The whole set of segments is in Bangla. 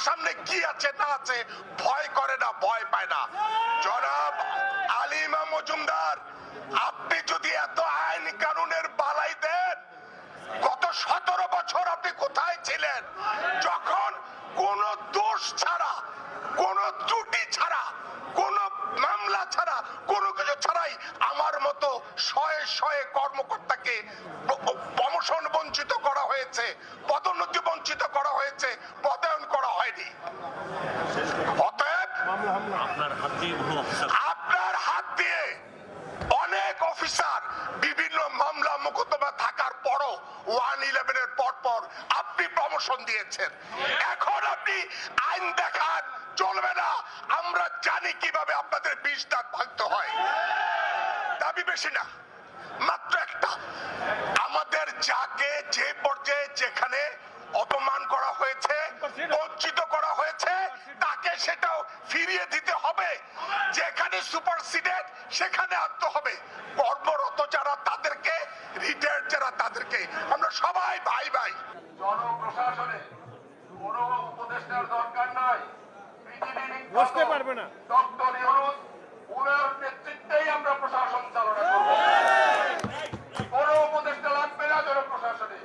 সামনে কি আছে না আছে ভয় করে না, ভয় পায় না। জনাব আলিমা মজুমদার, আপনি যদি এত আইন কানুনের বালাই দেন, গত 17 বছর আপনি কোথায় ছিলেন যখন কোন দোষ ছাড়া, কোন ত্রুটি ছাড়া, কোন মামলা ছাড়া, কোনো কিছু ছাড়াই আমার মতো শয়ে শয়ে কর্মকর্তাকে প্রমোশন বঞ্চিত করা হয়েছে, পদোন্নতি বঞ্চিত করা হয়েছে, পদায়ন করা হয়নি। অতএব আপনার হাত দিয়ে অনেক অফিসার বিভিন্ন মামলা মোকদ্দমা থাকার পরও 111 এর পর আপনি প্রমোশন দিয়েছেন। এখন আপনি আইন দেখান, চলবে না। আমরা জানি কিভাবে আপনাদের 20 দাগ ভাঙতে হয়। দাবি বেশি না, মাত্র একটা, আমাদের যাকে যে পর্যায়ে যেখানে অপমান করা হয়েছে, বঞ্চিত করা হয়েছে, তাকে সেটাও ফিরিয়ে দিতে হবে। যেখানে সুপারসিডেড সেখানে আনতে হবে। কর্মরত যারা তাদেরকে, রিটায়ার্ড যারা তাদেরকে, আমরা সবাই ভাই ভাই। জনপ্রশাসনে কোনো উপদেষ্টার দরকার নাই, বসতে পারবে না। ডক্টর ইউনূস ওনার নেতৃত্বেই আমরা প্রশাসন চালনা করব। কোনো উপদেষ্টা লাগবে না জনপ্রশাসনে।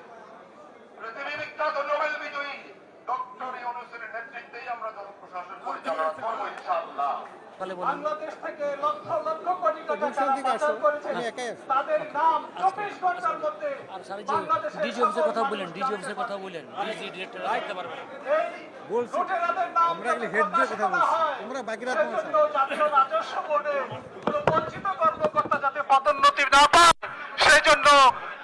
পৃথিবী বিখ্যাত নোবেল বিজয়ী ডক্টর ইউনূসের নেতৃত্বেই আমরা জনপ্রশাসন পরিচালনা করব ইনশাআল্লাহ। বাংলাদেশ থেকে লক্ষ লক্ষ কোটি টাকা পাচার করেছে, তাদের নাম 24 ঘন্টার মধ্যে ডিজি অফিসের কথা বলেন, ডিজি অফিসের কথা বলেন, ডিজি ডিরেক্টর রাখতে পারবে না। বলছি আমরা এগুলো হেড দিয়ে কথা বলছি, তোমরা বাকিরা তোমার জাতীয় রাজস্ব বোর্ডে কোনো বঞ্চিত কর্মকর্তা যাতে পদোন্নতি না পায়, সেই জন্য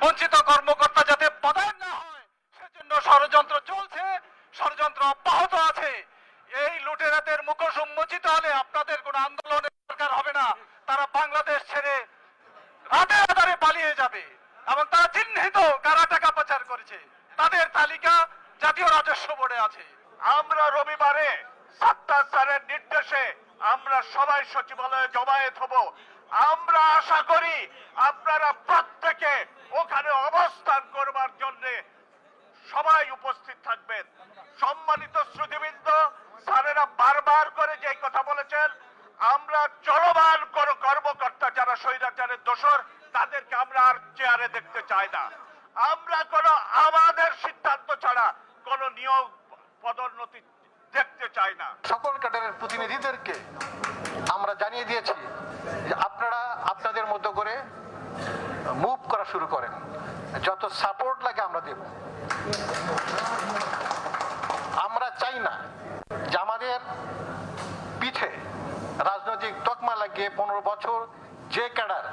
বঞ্চিত কর্মকর্তা যাতে পদায়ন না হয়, সেজন্য ষড়যন্ত্র চলছে, ষড়যন্ত্র অব্যাহত আছে। এই লুটেরাদের মুখোশ উন্মোচিত হলে আপনাদের কোনো আন্দোলনের দরকার হবে না। তারা বাংলাদেশ ছেড়ে রাতে রাতে পালিয়ে যাবে এবং তারা চিহ্নিত কারা টাকা পাচার করেছে, তাদের তালিকা জাতীয় রাজস্ব বোর্ডে আছে। আমরা রবিবারে সাত্তার স্যারের নির্দেশে আমরা সবাই সচিবালয়ে জমায়েত হব। আমরা আশা করি আপনারা প্রত্যেকে ওখানে অবস্থান করবার জন্য সবাই উপস্থিত থাকবেন। সম্মানিত শ্রুতিবৃন্দ, স্যারেরা বারবার করে যে কথা বলেছেন, আমরা চলমান কোন কর্মকর্তা যারা স্বৈরাচারের দোষর, তাদেরকে আমরা আর চেয়ারে দেখতে চাই না। আমরা কোন আমাদের সিদ্ধান্ত ছাড়া কোন নিয়োগ পদোন্নতি দেখতে চাই না। সকল ক্যাডারের প্রতিনিধিদেরকে আমরা জানিয়ে দিয়েছি যে আপনারা আপনাদের মতো করে মুভ করা শুরু করেন, যত সাপোর্ট লাগে আমরা দেব। আমরা চাই না যে আমাদের পিঠে রাজনৈতিক তকমা লাগিয়ে 15 বছর যে ক্যাডার,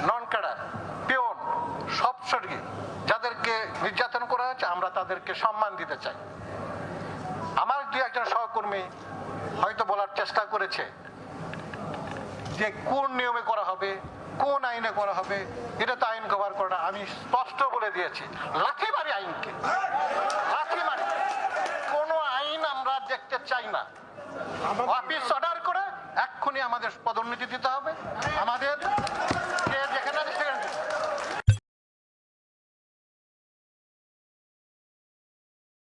নন ক্যাডার, পিওন, সব সর্গী যাদেরকে নির্যাতন করা হয়েছে, আমরা তাদেরকে সম্মান দিতে চাই। আমার দুই একজন সহকর্মী হয়তো বলার চেষ্টা করেছে যে কোন নিয়মে করা হবে, কোন আইনে করা হবে, এটা তো আইন কভার করে না। আমি স্পষ্ট বলে দিয়েছি, লাঠি মারি আইনকে, লাঠি মারি। কোন আইন আমরা দেখতে চাই না। অফিস অর্ডার করে এক্ষুনি আমাদের পদোন্নতি দিতে হবে। আমাদের